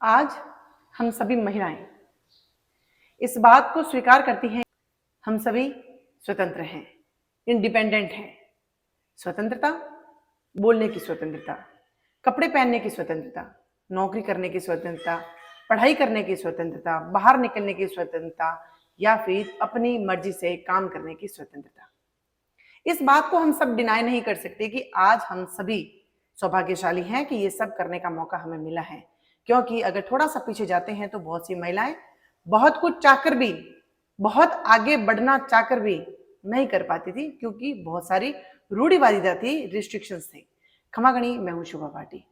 आज हम सभी महिलाएं इस बात को स्वीकार करती हैं, हम सभी स्वतंत्र हैं, इंडिपेंडेंट हैं। स्वतंत्रता, बोलने की स्वतंत्रता, कपड़े पहनने की स्वतंत्रता, नौकरी करने की स्वतंत्रता, पढ़ाई करने की स्वतंत्रता, बाहर निकलने की स्वतंत्रता या फिर अपनी मर्जी से काम करने की स्वतंत्रता। इस बात को हम सब डिनाई नहीं कर सकते कि आज हम सभी सौभाग्यशाली हैं कि ये सब करने का मौका हमें मिला है। क्योंकि अगर थोड़ा सा पीछे जाते हैं तो बहुत सी महिलाएं बहुत कुछ चाहकर भी, बहुत आगे बढ़ना चाहकर भी नहीं कर पाती थी, क्योंकि बहुत सारी रूढ़िवादिता थी, रिस्ट्रिक्शंस थे। खमागणी, मैं हूं शुभा भाटी।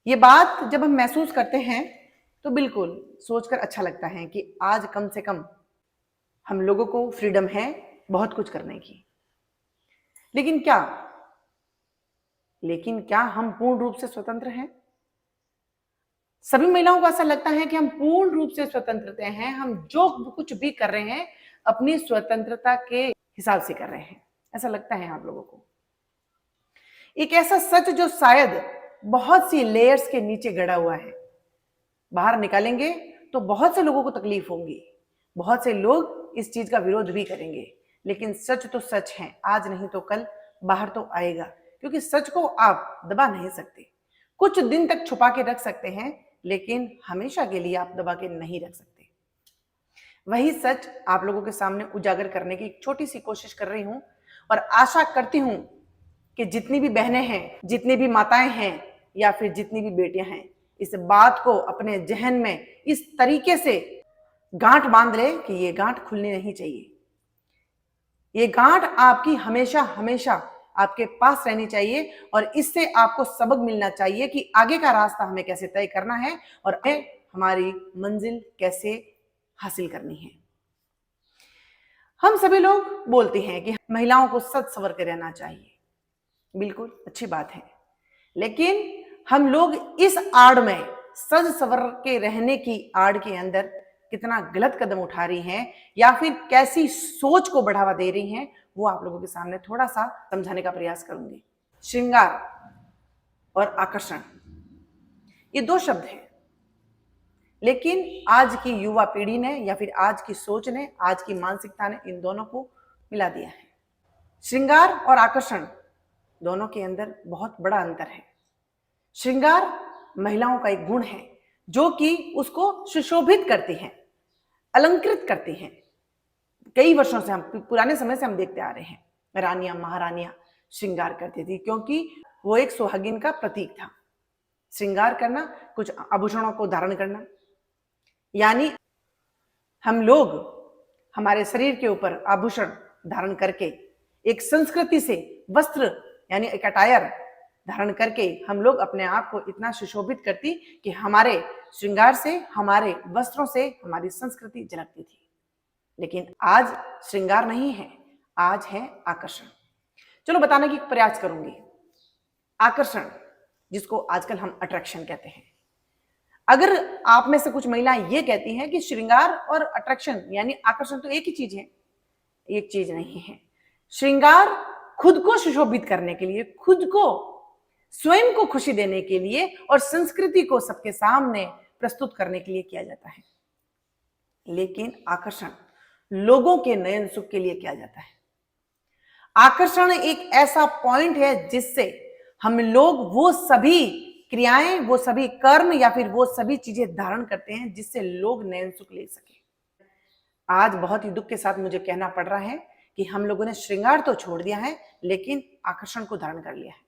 ये बात जब हम महसूस करते हैं तो बिल्कुल सोचकर अच्छा लगता है कि आज कम से कम हम लोगों को फ्रीडम है बहुत कुछ करने की। लेकिन क्या हम पूर्ण रूप से स्वतंत्र हैं? सभी महिलाओं को ऐसा लगता है कि हम पूर्ण रूप से स्वतंत्र हैं, हम जो कुछ भी कर रहे हैं अपनी स्वतंत्रता के हिसाब से कर रहे हैं, ऐसा लगता है आप लोगों को। एक ऐसा सच जो शायद बहुत सी लेयर्स के नीचे गड़ा हुआ है, बाहर निकालेंगे तो बहुत से लोगों को तकलीफ होगी, बहुत से लोग इस चीज का विरोध भी करेंगे, लेकिन सच तो सच है, आज नहीं तो कल बाहर तो आएगा। क्योंकि सच को आप दबा नहीं सकते, कुछ दिन तक छुपा के रख सकते हैं, लेकिन हमेशा के लिए आप दबा के नहीं रख सकते। वही सच आप लोगों के सामने उजागर करने की एक छोटी सी कोशिश कर रही हूं, और आशा करती हूं कि जितनी भी बहनें हैं, जितनी भी माताएं हैं या फिर जितनी भी बेटियां हैं, इस बात को अपने जहन में इस तरीके से गांठ बांध ले कि ये गांठ खुलनी नहीं चाहिए। ये गांठ आपकी हमेशा हमेशा आपके पास रहनी चाहिए, और इससे आपको सबक मिलना चाहिए कि आगे का रास्ता हमें कैसे तय करना है और हमारी मंजिल कैसे हासिल करनी है। हम सभी लोग बोलते हैं कि महिलाओं को सज संवर के रहना चाहिए, बिल्कुल अच्छी बात है, लेकिन हम लोग इस आड़ में, सज संवर के रहने की आड़ के अंदर कितना गलत कदम उठा रही हैं या फिर कैसी सोच को बढ़ावा दे रही हैं, वो आप लोगों के सामने थोड़ा सा समझाने का प्रयास करूंगी। श्रृंगार और आकर्षण, ये दो शब्द हैं, लेकिन आज की युवा पीढ़ी ने या फिर आज की सोच ने, आज की मानसिकता ने इन दोनों को मिला दिया है। श्रृंगार और आकर्षण दोनों के अंदर बहुत बड़ा अंतर है। श्रृंगार महिलाओं का एक गुण है जो कि उसको सुशोभित करती हैं, अलंकृत करती हैं। कई वर्षों से, हम पुराने समय से हम देखते आ रहे हैं, रानियां महारानियां श्रृंगार करती थी, क्योंकि वो एक सुहागिन का प्रतीक था। श्रृंगार करना, कुछ आभूषणों को धारण करना, यानी हम लोग हमारे शरीर के ऊपर आभूषण धारण करके एक संस्कृति से वस्त्र यानी एक अटायर धारण करके हम लोग अपने आप को इतना सुशोभित करती कि हमारे श्रृंगार से, हमारे वस्त्रों से हमारी संस्कृति झलकती थी। लेकिन आज श्रृंगार नहीं है, आज है आकर्षण। चलो बताने की प्रयास करूंगी। आकर्षण, जिसको आजकल हम अट्रैक्शन कहते हैं। अगर आप में से कुछ महिलाएं ये कहती हैं कि श्रृंगार और अट्रैक्शन यानी आकर्षण तो एक ही चीज है, एक चीज नहीं है। श्रृंगार खुद को सुशोभित करने के लिए, खुद को, स्वयं को खुशी देने के लिए और संस्कृति को सबके सामने प्रस्तुत करने के लिए किया जाता है, लेकिन आकर्षण लोगों के नयन सुख के लिए किया जाता है। आकर्षण एक ऐसा पॉइंट है जिससे हम लोग वो सभी क्रियाएं, वो सभी कर्म या फिर वो सभी चीजें धारण करते हैं जिससे लोग नयन सुख ले सके। आज बहुत ही दुख के साथ मुझे कहना पड़ रहा है कि हम लोगों ने श्रृंगार तो छोड़ दिया है, लेकिन आकर्षण को धारण कर लिया है,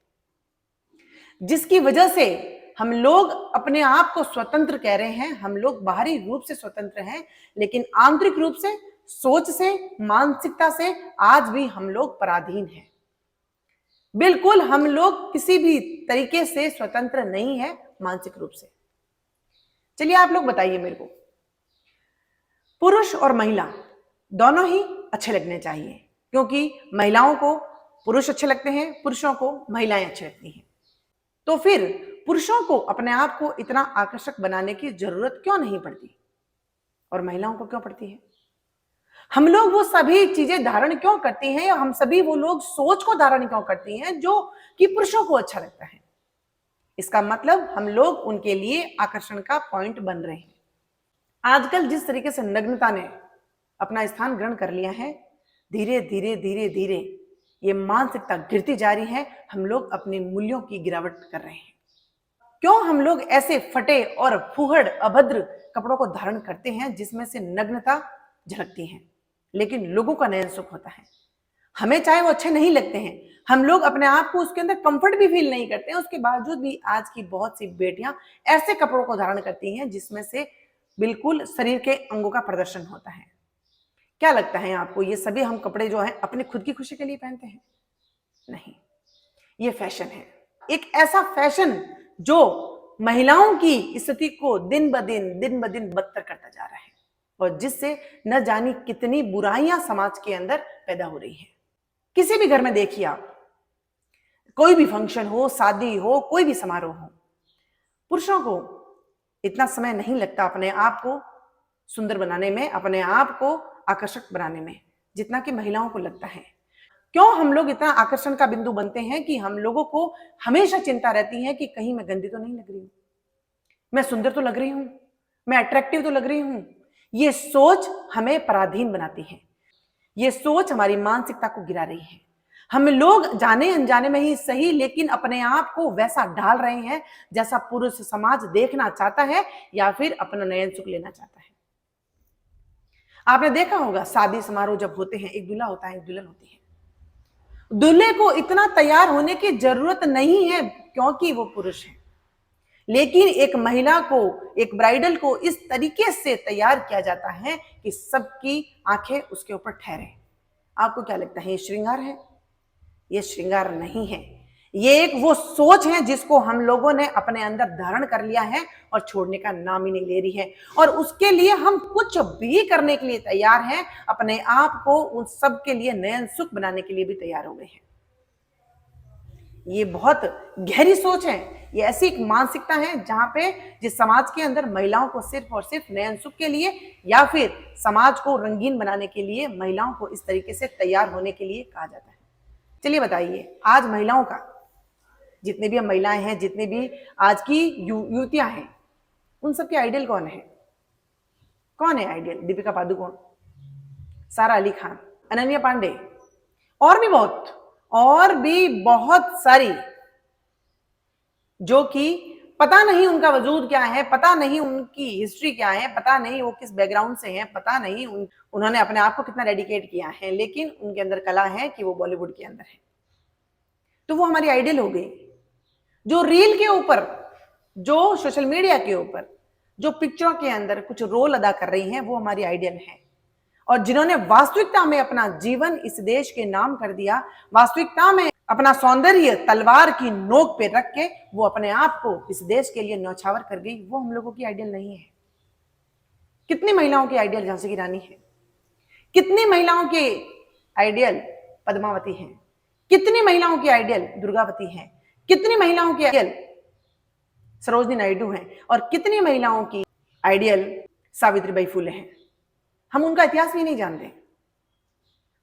जिसकी वजह से हम लोग अपने आप को स्वतंत्र कह रहे हैं। हम लोग बाहरी रूप से स्वतंत्र हैं, लेकिन आंतरिक रूप से, सोच से, मानसिकता से आज भी हम लोग पराधीन हैं। बिल्कुल हम लोग किसी भी तरीके से स्वतंत्र नहीं है मानसिक रूप से। चलिए आप लोग बताइए मेरे को, पुरुष और महिला दोनों ही अच्छे लगने चाहिए, क्योंकि महिलाओं को पुरुष अच्छे लगते हैं, पुरुषों को महिलाएं अच्छी लगती हैं। तो फिर पुरुषों को अपने आप को इतना आकर्षक बनाने की जरूरत क्यों नहीं पड़ती और महिलाओं को क्यों पड़ती है? हम लोग वो सभी चीजें धारण क्यों करती हैं, या हम सभी वो लोग सोच को धारण क्यों करती हैं जो कि पुरुषों को अच्छा लगता है? इसका मतलब हम लोग उनके लिए आकर्षण का पॉइंट बन रहे हैं। आजकल जिस तरीके से नग्नता ने अपना स्थान ग्रहण कर लिया है, धीरे धीरे धीरे धीरे ये मानसिकता गिरती जा रही है। हम लोग अपने मूल्यों की गिरावट कर रहे हैं। क्यों हम लोग ऐसे फटे और फूहड़ अभद्र कपड़ों को धारण करते हैं जिसमें से नग्नता झलकती है, लेकिन लोगों का नयन सुख होता है। हमें चाहे वो अच्छे नहीं लगते हैं, हम लोग अपने आप को उसके अंदर कंफर्ट भी फील नहीं करते हैं, उसके बावजूद भी आज की बहुत सी बेटियां ऐसे कपड़ों को धारण करती हैं जिसमें से बिल्कुल शरीर के अंगों का प्रदर्शन होता है। क्या लगता है आपको, ये सभी हम कपड़े जो है अपनी खुद की खुशी के लिए पहनते हैं? नहीं, ये फैशन है। एक ऐसा फैशन जो महिलाओं की स्थिति को दिन ब दिन बदतर करता जा रहा है और जिससे न जानी कितनी बुराइयां समाज के अंदर पैदा हो रही हैं। किसी भी घर में देखिए आप, कोई भी फंक्शन हो, शादी हो, कोई भी समारोह हो, पुरुषों को इतना समय नहीं लगता अपने आप को सुंदर बनाने में, अपने आप को आकर्षक बनाने में, जितना कि महिलाओं को लगता है। क्यों हम लोग इतना आकर्षण का बिंदु बनते हैं कि हम लोगों को हमेशा चिंता रहती है कि कहीं मैं गंदी तो नहीं लग रही हूं, मैं सुंदर तो लग रही हूं, मैं अट्रैक्टिव तो लग रही हूं। ये सोच हमें पराधीन बनाती है, ये सोच हमारी मानसिकता को गिरा रही है। हम लोग जाने अनजाने में ही सही, लेकिन अपने आप को वैसा ढाल रहे हैं जैसा पुरुष समाज देखना चाहता है या फिर अपना नयन सुख लेना चाहता है। आपने देखा होगा, शादी समारोह जब होते हैं, एक दूल्हा होता है, एक दुल्हन होती है। दूल्हे को इतना तैयार होने की जरूरत नहीं है क्योंकि वो पुरुष है, लेकिन एक महिला को, एक ब्राइडल को इस तरीके से तैयार किया जाता है कि सबकी आंखें उसके ऊपर ठहरे। आपको क्या लगता है, ये श्रृंगार है? ये श्रृंगार नहीं है, ये एक वो सोच है जिसको हम लोगों ने अपने अंदर धारण कर लिया है और छोड़ने का नाम ही नहीं ले रही है। और उसके लिए हम कुछ भी करने के लिए तैयार हैं, अपने आप को उन सब के लिए नयन सुख बनाने के लिए भी तैयार हो गए हैं। ये बहुत गहरी सोच है, ये ऐसी एक मानसिकता है जहां पे जिस समाज के अंदर महिलाओं को सिर्फ और सिर्फ नयन सुख के लिए या फिर समाज को रंगीन बनाने के लिए महिलाओं को इस तरीके से तैयार होने के लिए कहा जाता है। चलिए बताइए, आज महिलाओं का, जितने भी हम महिलाएं हैं, जितने भी आज की युवतियां हैं, उन सबके आइडियल कौन है? कौन है आइडियल? दीपिका पादुकोण, सारा अली खान, अनन्या पांडे और भी बहुत सारी, जो कि पता नहीं उनका वजूद क्या है, पता नहीं उनकी हिस्ट्री क्या है, पता नहीं वो किस बैकग्राउंड से हैं, पता नहीं उन्होंने अपने आप को कितना डेडिकेट किया है, लेकिन उनके अंदर कला है कि वो बॉलीवुड के अंदर है, तो वो हमारी आइडियल हो गई। जो रील के ऊपर, जो सोशल मीडिया के ऊपर, जो पिक्चरों के अंदर कुछ रोल अदा कर रही हैं, वो हमारी आइडियल है। और जिन्होंने वास्तविकता में अपना जीवन इस देश के नाम कर दिया, वास्तविकता में अपना सौंदर्य तलवार की नोक पे रख के वो अपने आप को इस देश के लिए न्यौछावर कर गई, वो हम लोगों की आइडियल नहीं है। कितनी महिलाओं की आइडियल झांसी की रानी है, कितनी महिलाओं के आइडियल पद्मावती हैं, कितनी महिलाओं की आइडियल दुर्गावती हैं, कितनी महिलाओं की आइडियल सरोजनी नायडू हैं और कितनी महिलाओं की आइडियल सावित्रीबाई फुले हैं। हम उनका इतिहास भी नहीं जानते।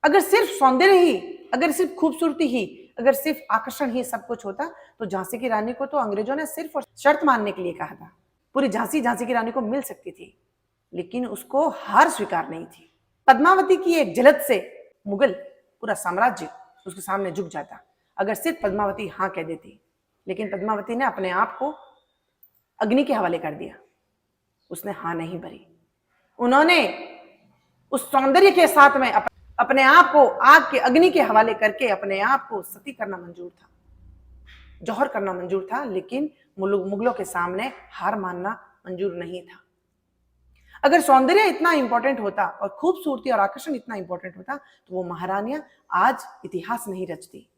अगर सिर्फ सौंदर्य ही, अगर सिर्फ खूबसूरती ही, अगर सिर्फ आकर्षण ही सब कुछ होता तो झांसी की रानी को तो अंग्रेजों ने सिर्फ और शर्त मानने के लिए कहा था। पूरी झांसी की रानी को मिल सकती थी, लेकिन उसको हार स्वीकार नहीं थी। पद्मावती की एक झलक से मुगल पूरा साम्राज्य उसके सामने झुक जाता, अगर सिर्फ पद्मावती हाँ कह देती। लेकिन पद्मावती ने अपने आप को अग्नि के हवाले कर दिया, उसने हाँ नहीं भरी। उन्होंने उस सौंदर्य के साथ में अपने आप को आग के अग्नि के हवाले करके अपने आप को सती करना मंजूर था, जौहर करना मंजूर था, लेकिन मुगलों के सामने हार मानना मंजूर नहीं था। अगर सौंदर्य इतना इंपॉर्टेंट होता और खूबसूरती और आकर्षण इतना इंपॉर्टेंट होता तो वो महारानियां आज इतिहास नहीं रचती।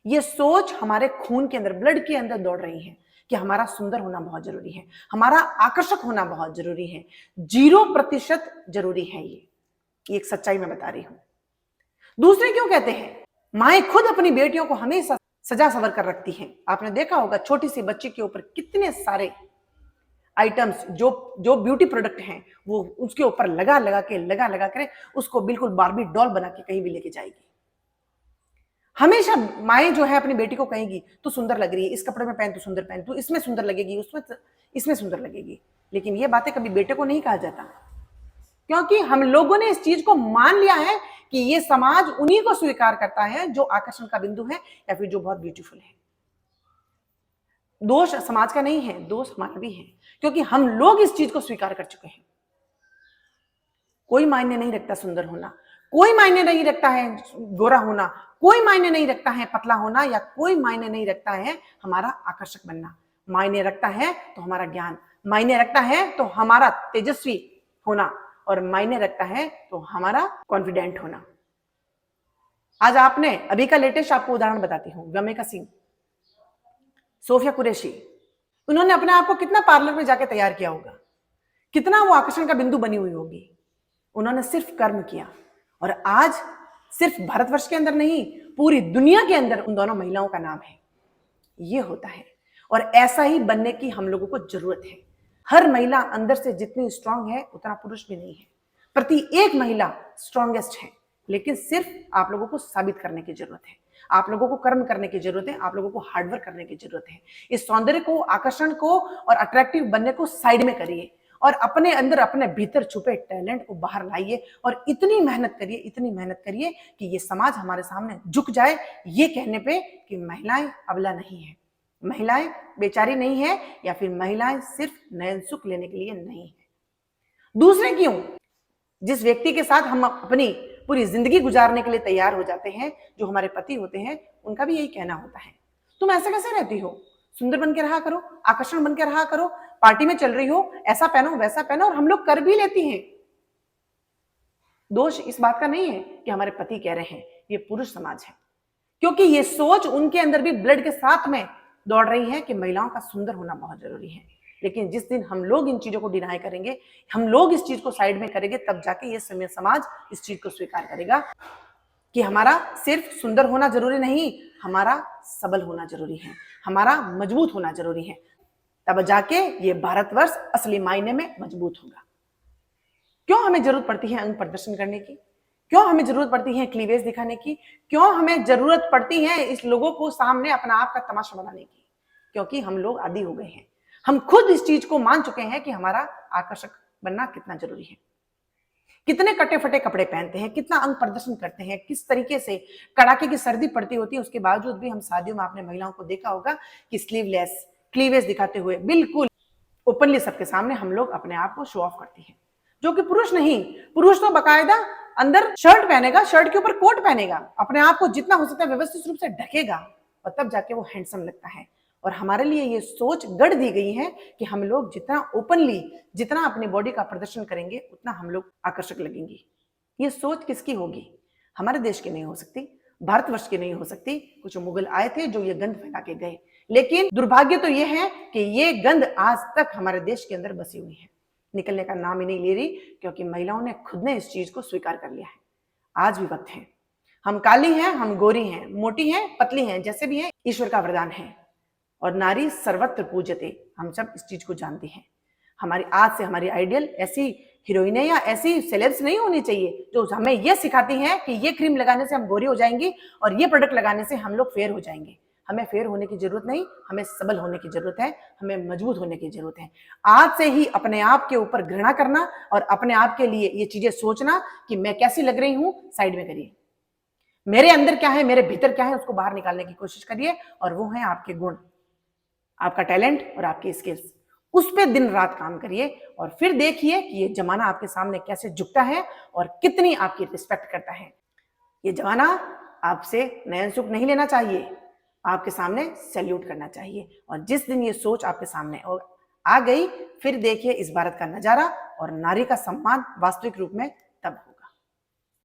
ये सोच हमारे खून के अंदर, ब्लड के अंदर दौड़ रही है कि हमारा सुंदर होना बहुत जरूरी है, हमारा आकर्षक होना बहुत जरूरी है, 0% जरूरी है। ये एक सच्चाई मैं बता रही हूं। दूसरे क्यों कहते हैं? माएं खुद अपनी बेटियों को हमेशा सजा सवर कर रखती हैं। आपने देखा होगा, छोटी सी बच्ची के ऊपर कितने सारे आइटम्स, जो ब्यूटी प्रोडक्ट हैं, वो उसके ऊपर लगा लगा कर उसको बिल्कुल बार्बी डॉल बना के कहीं भी लेके जाएगी। हमेशा माएँ जो है अपनी बेटी को कहेगी तू सुंदर लग रही है, इस कपड़े में पहन, तू सुंदर पहन, तू इसमें सुंदर लगेगी, उसमें इसमें सुंदर लगेगी। लेकिन ये बातें कभी बेटे को नहीं कहा जाता, क्योंकि हम लोगों ने इस चीज को मान लिया है कि ये समाज उन्हीं को स्वीकार करता है जो आकर्षण का बिंदु है या फिर जो बहुत ब्यूटीफुल है। दोष समाज का नहीं है, दोष हमारा भी है, क्योंकि हम लोग इस चीज को स्वीकार कर चुके हैं। कोई मायने नहीं रखता सुंदर होना, कोई मायने नहीं रखता है गोरा होना, कोई मायने नहीं रखता है पतला होना, या कोई मायने नहीं रखता है हमारा आकर्षक बनना। मायने रखता है तो हमारा ज्ञान, मायने रखता है तो हमारा तेजस्वी होना, और मायने रखता है तो हमारा कॉन्फिडेंट होना। आज आपने अभी का लेटेस्ट आपको उदाहरण बताती हूँ, गमेका सिंह, सोफिया कुरैशी, उन्होंने अपने आप को कितना पार्लर में जाके तैयार किया होगा, कितना वो आकर्षण का बिंदु बनी हुई होगी। उन्होंने सिर्फ कर्म किया, और आज सिर्फ भारतवर्ष के अंदर नहीं, पूरी दुनिया के अंदर उन दोनों महिलाओं का नाम है। ये होता है, और ऐसा ही बनने की हम लोगों को जरूरत है। हर महिला अंदर से जितनी स्ट्रांग है उतना पुरुष भी नहीं है। प्रति एक महिला स्ट्रांगेस्ट है, लेकिन सिर्फ आप लोगों को साबित करने की जरूरत है, आप लोगों को कर्म करने की जरूरत है, आप लोगों को हार्डवर्क करने की जरूरत है। इस सौंदर्य को, आकर्षण को और अट्रैक्टिव बनने को साइड में करिए, और अपने अंदर, अपने भीतर छुपे टैलेंट को बाहर लाइए, और इतनी मेहनत करिए, इतनी मेहनत करिए कि ये समाज हमारे सामने झुक जाए ये कहने पे कि महिलाएं अबला नहीं है, महिलाएं बेचारी नहीं है, या फिर महिलाएं सिर्फ नयन सुख लेने के लिए नहीं है। दूसरे क्यों? जिस व्यक्ति के साथ हम अपनी पूरी जिंदगी गुजारने के लिए तैयार हो जाते हैं, जो हमारे पति होते हैं, उनका भी यही कहना होता है, तुम ऐसे कैसे रहती हो, सुंदर बन के रहा करो, आकर्षण बन के रहा करो, पार्टी में चल रही हो ऐसा पहनो वैसा पहनो, और हम लोग कर भी लेती हैं। दोष इस बात का नहीं है कि हमारे पति कह रहे हैं, ये पुरुष समाज है, क्योंकि ये सोच उनके अंदर भी ब्लड के साथ में दौड़ रही है कि महिलाओं का सुंदर होना बहुत जरूरी है। लेकिन जिस दिन हम लोग इन चीजों को डिनाई करेंगे, हम लोग इस चीज को साइड में करेंगे, तब जाके ये समाज इस चीज को स्वीकार करेगा कि हमारा सिर्फ सुंदर होना जरूरी नहीं, हमारा सबल होना जरूरी है, हमारा मजबूत होना जरूरी है। तब जाके ये भारतवर्ष असली मायने में मजबूत होगा। क्यों हमें जरूरत पड़ती है अंग प्रदर्शन करने की? क्यों हमें जरूरत पड़ती है क्लीवेज दिखाने की? क्यों हमें जरूरत पड़ती है इस लोगों को सामने अपना आप का तमाशा बनाने की? क्योंकि हम लोग आदी हो गए हैं, हम खुद इस चीज को मान चुके हैं कि हमारा आकर्षक बनना कितना जरूरी है। कितने कटे फटे कपड़े पहनते हैं, कितना अंग प्रदर्शन करते हैं, किस तरीके से कड़ाके की सर्दी पड़ती होती है, उसके बावजूद भी हम शादियों में आपने महिलाओं को देखा होगा कि स्लीवलेस, क्लीवेज दिखाते हुए बिल्कुल ओपनली सबके सामने हम लोग अपने आप को शो ऑफ करती हैं, जो कि पुरुष नहीं। पुरुष तो बाकायदा अंदर शर्ट पहनेगा, शर्ट के ऊपर कोट पहनेगा, अपने आप को जितना हो सकता है व्यवस्थित रूप से ढकेगा, और तब जाके वो हैंडसम लगता है। और हमारे लिए ये सोच गढ़ दी गई है कि हम लोग जितना ओपनली, जितना अपनी बॉडी का प्रदर्शन करेंगे, उतना हम लोग आकर्षक लगेंगे। ये सोच किसकी होगी? हमारे देश की नहीं हो सकती, भारतवर्ष की नहीं हो सकती। कुछ मुगल आए थे जो ये गंध फैला के गए, लेकिन दुर्भाग्य तो ये है कि ये गंध आज तक हमारे देश के अंदर बसी हुई है, निकलने का नाम ही नहीं ले रही, क्योंकि महिलाओं ने खुद ने इस चीज को स्वीकार कर लिया है। आज भी वक्त है, हम काली हैं, हम गोरी हैं, मोटी हैं, पतली हैं, जैसे भी हैं, ईश्वर का वरदान है, और नारी सर्वत्र पूज्यते, हम सब इस चीज को जानते हैं। हमारी आज से हमारी आइडियल ऐसी हीरोइनें या ऐसी सेलेब्स नहीं होनी चाहिए जो हमें यह सिखाती हैं कि ये क्रीम लगाने से हम गोरी हो जाएंगी और ये प्रोडक्ट लगाने से हम लोग फेयर हो जाएंगे। हमें फेयर होने की जरूरत नहीं, हमें सबल होने की जरूरत है, हमें मजबूत होने की जरूरत है। आज से ही अपने आप के ऊपर घृणा करना और अपने आप के लिए ये चीजें सोचना कि मैं कैसी लग रही हूं, साइड में करिए। मेरे अंदर क्या है, मेरे भीतर क्या है, उसको बाहर निकालने की कोशिश करिए, और वो है आपके गुण, आपका टैलेंट और आपकी स्किल्स। उस पे दिन रात काम करिए, और फिर देखिए कि ये जमाना आपके सामने कैसे झुकता है और कितनी आपकी रिस्पेक्ट करता है। ये जमाना आपसे नयन सुख नहीं लेना चाहिए, आपके सामने सैल्यूट करना चाहिए। और जिस दिन ये सोच आपके सामने आ गई, फिर देखिए इस भारत का नजारा और नारी का सम्मान वास्तविक रूप में तब होगा।